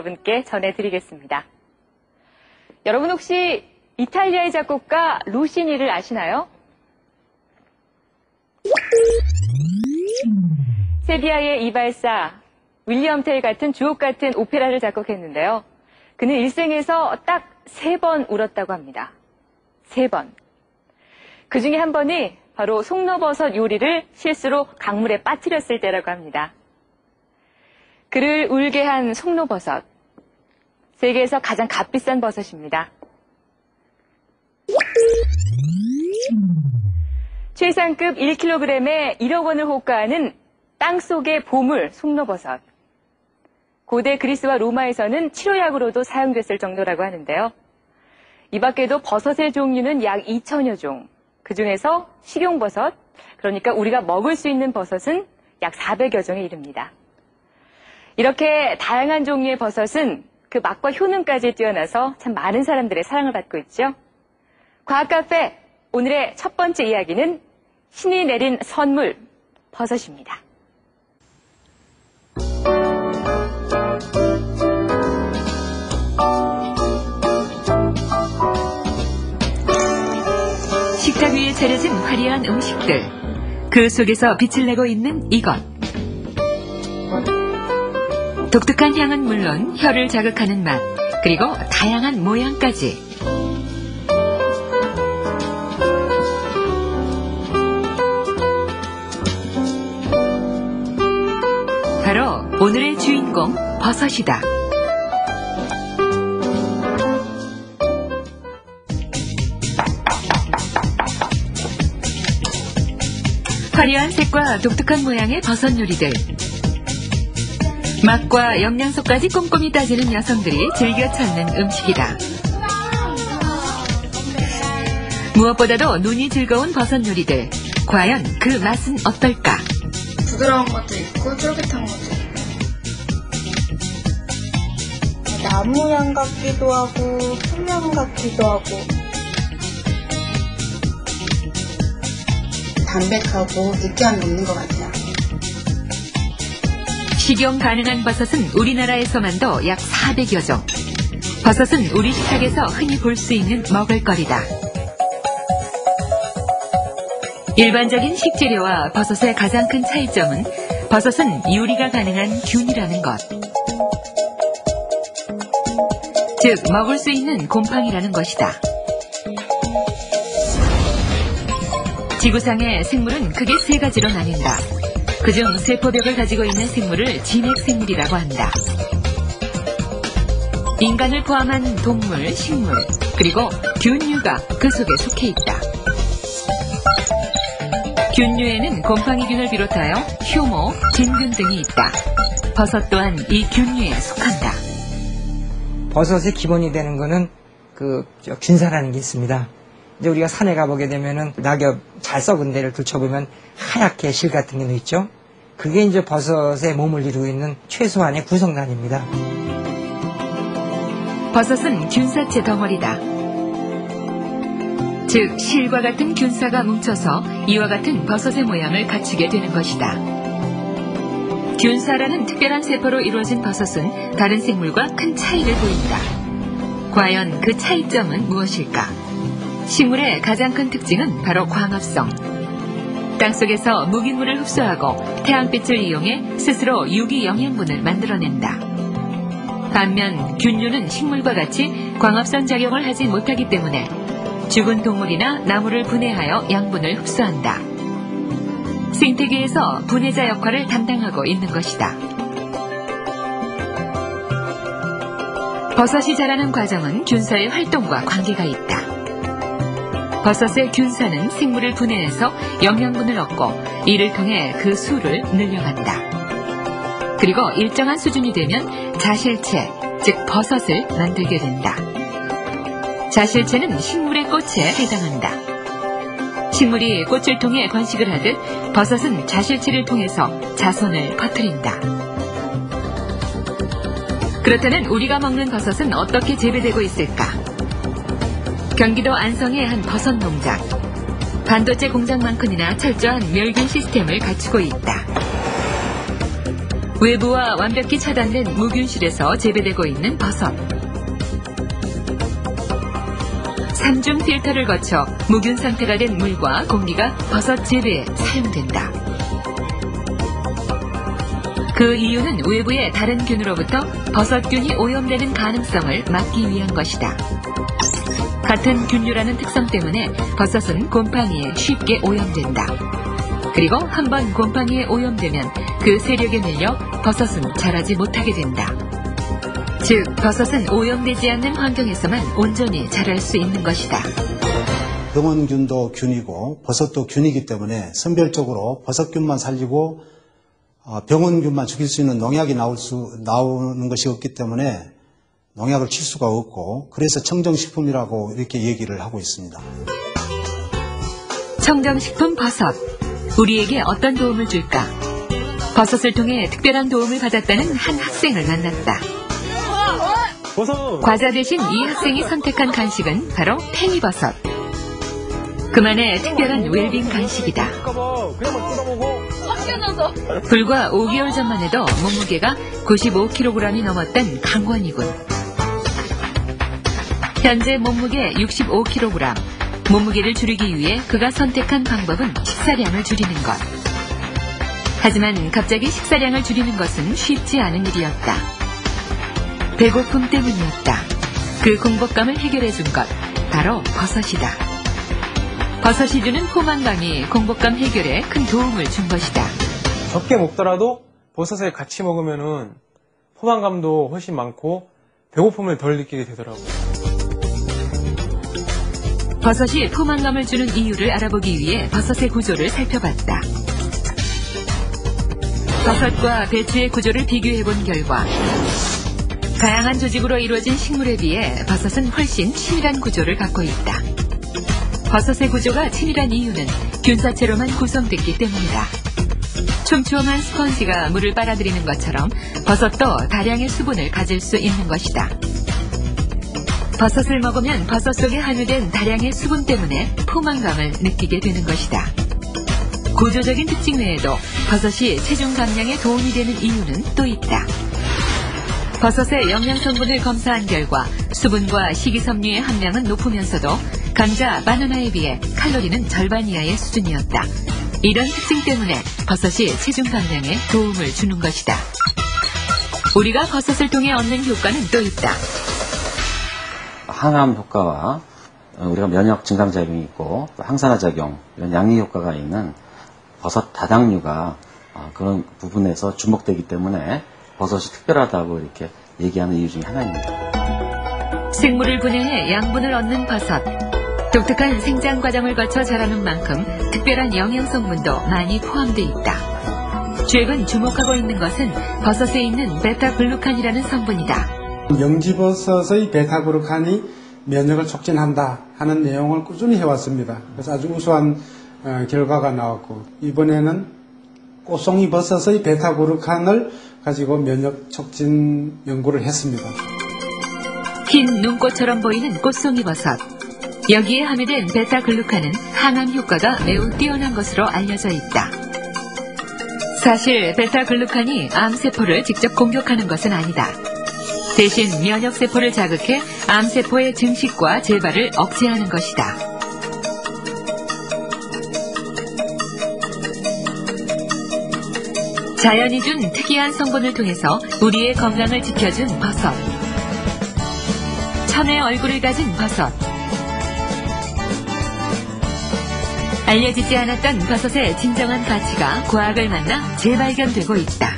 여러분께 전해드리겠습니다. 여러분 혹시 이탈리아의 작곡가 로시니를 아시나요? 세비야의 이발사, 윌리엄 텔 같은 주옥 같은 오페라를 작곡했는데요. 그는 일생에서 딱 3번 울었다고 합니다. 3번. 그 중에 한 번이 바로 송로버섯 요리를 실수로 강물에 빠뜨렸을 때라고 합니다. 그를 울게 한 송로버섯. 세계에서 가장 값비싼 버섯입니다. 최상급 1kg에 1억 원을 호가하는 땅속의 보물 송로버섯. 고대 그리스와 로마에서는 치료약으로도 사용됐을 정도라고 하는데요. 이 밖에도 버섯의 종류는 약 2천여 종. 그중에서 식용버섯, 그러니까 우리가 먹을 수 있는 버섯은 약 400여 종에 이릅니다. 이렇게 다양한 종류의 버섯은 그 맛과 효능까지 뛰어나서 참 많은 사람들의 사랑을 받고 있죠. 과학카페, 오늘의 첫 번째 이야기는 신이 내린 선물, 버섯입니다. 식탁 위에 차려진 화려한 음식들, 그 속에서 빛을 내고 있는 이것. 독특한 향은 물론 혀를 자극하는 맛, 그리고 다양한 모양까지. 바로 오늘의 주인공 버섯이다. 화려한 색과 독특한 모양의 버섯 요리들. 맛과 영양소까지 꼼꼼히 따지는 여성들이 즐겨 찾는 음식이다. 무엇보다도 눈이 즐거운 버섯 요리들. 과연 그 맛은 어떨까? 부드러운 것도 있고 쫄깃한 것도 있고 나무향 같기도 하고 풀향 같기도 하고 담백하고 느끼함이 있는 것 같아요. 식용 가능한 버섯은 우리나라에서만도 약 400여 종. 버섯은 우리 식탁에서 흔히 볼 수 있는 먹을거리다. 일반적인 식재료와 버섯의 가장 큰 차이점은 버섯은 요리가 가능한 균이라는 것. 즉, 먹을 수 있는 곰팡이라는 것이다. 지구상의 생물은 크게 3가지로 나뉜다. 그중 세포벽을 가지고 있는 생물을 진핵생물이라고 한다. 인간을 포함한 동물, 식물, 그리고 균류가 그 속에 속해 있다. 균류에는 곰팡이균을 비롯하여 효모, 진균 등이 있다. 버섯 또한 이 균류에 속한다. 버섯의 기본이 되는 거는 균사라는 게 있습니다. 이제 우리가 산에 가보게 되면은 낙엽 잘 썩은 데를 들춰보면 하얗게 실 같은 게 있죠. 그게 이제 버섯의 몸을 이루고 있는 최소한의 구성단입니다. 버섯은 균사체 덩어리다. 즉, 실과 같은 균사가 뭉쳐서 이와 같은 버섯의 모양을 갖추게 되는 것이다. 균사라는 특별한 세포로 이루어진 버섯은 다른 생물과 큰 차이를 보인다. 과연 그 차이점은 무엇일까? 식물의 가장 큰 특징은 바로 광합성. 땅속에서 무기물을 흡수하고 태양빛을 이용해 스스로 유기 영양분을 만들어낸다. 반면 균류는 식물과 같이 광합성 작용을 하지 못하기 때문에 죽은 동물이나 나무를 분해하여 양분을 흡수한다. 생태계에서 분해자 역할을 담당하고 있는 것이다. 버섯이 자라는 과정은 균사의 활동과 관계가 있다. 버섯의 균사는 생물을 분해해서 영양분을 얻고 이를 통해 그 수를 늘려간다. 그리고 일정한 수준이 되면 자실체, 즉 버섯을 만들게 된다. 자실체는 식물의 꽃에 해당한다. 식물이 꽃을 통해 번식을 하듯 버섯은 자실체를 통해서 자손을 퍼뜨린다. 그렇다면 우리가 먹는 버섯은 어떻게 재배되고 있을까? 경기도 안성의 한 버섯 농장. 반도체 공장만큼이나 철저한 멸균 시스템을 갖추고 있다. 외부와 완벽히 차단된 무균실에서 재배되고 있는 버섯. 3중 필터를 거쳐 무균 상태가 된 물과 공기가 버섯 재배에 사용된다. 그 이유는 외부의 다른 균으로부터 버섯균이 오염되는 가능성을 막기 위한 것이다. 같은 균류라는 특성 때문에 버섯은 곰팡이에 쉽게 오염된다. 그리고 한번 곰팡이에 오염되면 그 세력에 밀려 버섯은 자라지 못하게 된다. 즉, 버섯은 오염되지 않는 환경에서만 온전히 자랄 수 있는 것이다. 병원균도 균이고 버섯도 균이기 때문에 선별적으로 버섯균만 살리고 병원균만 죽일 수 있는 농약이 나오는 것이 없기 때문에 농약을 칠 수가 없고, 그래서 청정식품이라고 이렇게 얘기를 하고 있습니다. 청정식품 버섯. 우리에게 어떤 도움을 줄까? 버섯을 통해 특별한 도움을 받았다는 한 학생을 만났다. 과자 대신 이 학생이 선택한 간식은 바로 팽이버섯. 그만의 특별한 웰빙 간식이다. 불과 5개월 전만 해도 몸무게가 95kg이 넘었던 강권이군. 현재 몸무게 65kg. 몸무게를 줄이기 위해 그가 선택한 방법은 식사량을 줄이는 것. 하지만 갑자기 식사량을 줄이는 것은 쉽지 않은 일이었다. 배고픔 때문이었다. 그 공복감을 해결해 준 것, 바로 버섯이다. 버섯이 주는 포만감이 공복감 해결에 큰 도움을 준 것이다. 적게 먹더라도 버섯을 같이 먹으면은 포만감도 훨씬 많고 배고픔을 덜 느끼게 되더라고요. 버섯이 포만감을 주는 이유를 알아보기 위해 버섯의 구조를 살펴봤다. 버섯과 배추의 구조를 비교해본 결과 다양한 조직으로 이루어진 식물에 비해 버섯은 훨씬 치밀한 구조를 갖고 있다. 버섯의 구조가 치밀한 이유는 균사체로만 구성됐기 때문이다. 촘촘한 스펀지가 물을 빨아들이는 것처럼 버섯도 다량의 수분을 가질 수 있는 것이다. 버섯을 먹으면 버섯 속에 함유된 다량의 수분 때문에 포만감을 느끼게 되는 것이다. 구조적인 특징 외에도 버섯이 체중 감량에 도움이 되는 이유는 또 있다. 버섯의 영양 성분을 검사한 결과 수분과 식이섬유의 함량은 높으면서도 감자, 바나나에 비해 칼로리는 절반 이하의 수준이었다. 이런 특징 때문에 버섯이 체중 감량에 도움을 주는 것이다. 우리가 버섯을 통해 얻는 효과는 또 있다. 항암 효과와 우리가 면역 증강작용이 있고 또 항산화 작용, 이런 양리 효과가 있는 버섯 다당류가 그런 부분에서 주목되기 때문에 버섯이 특별하다고 이렇게 얘기하는 이유 중에 하나입니다. 생물을 분해해 양분을 얻는 버섯. 독특한 생장 과정을 거쳐 자라는 만큼 특별한 영양 성분도 많이 포함되어 있다. 최근 주목하고 있는 것은 버섯에 있는 베타글루칸이라는 성분이다. 영지버섯의 베타글루칸이 면역을 촉진한다 하는 내용을 꾸준히 해왔습니다. 그래서 아주 우수한 결과가 나왔고, 이번에는 꽃송이 버섯의 베타글루칸을 가지고 면역 촉진 연구를 했습니다. 흰 눈꽃처럼 보이는 꽃송이 버섯. 여기에 함유된 베타글루칸은 항암 효과가 매우 뛰어난 것으로 알려져 있다. 사실 베타글루칸이 암세포를 직접 공격하는 것은 아니다. 대신 면역세포를 자극해 암세포의 증식과 재발을 억제하는 것이다. 자연이 준 특이한 성분을 통해서 우리의 건강을 지켜준 버섯. 천의 얼굴을 가진 버섯. 알려지지 않았던 버섯의 진정한 가치가 과학을 만나 재발견되고 있다.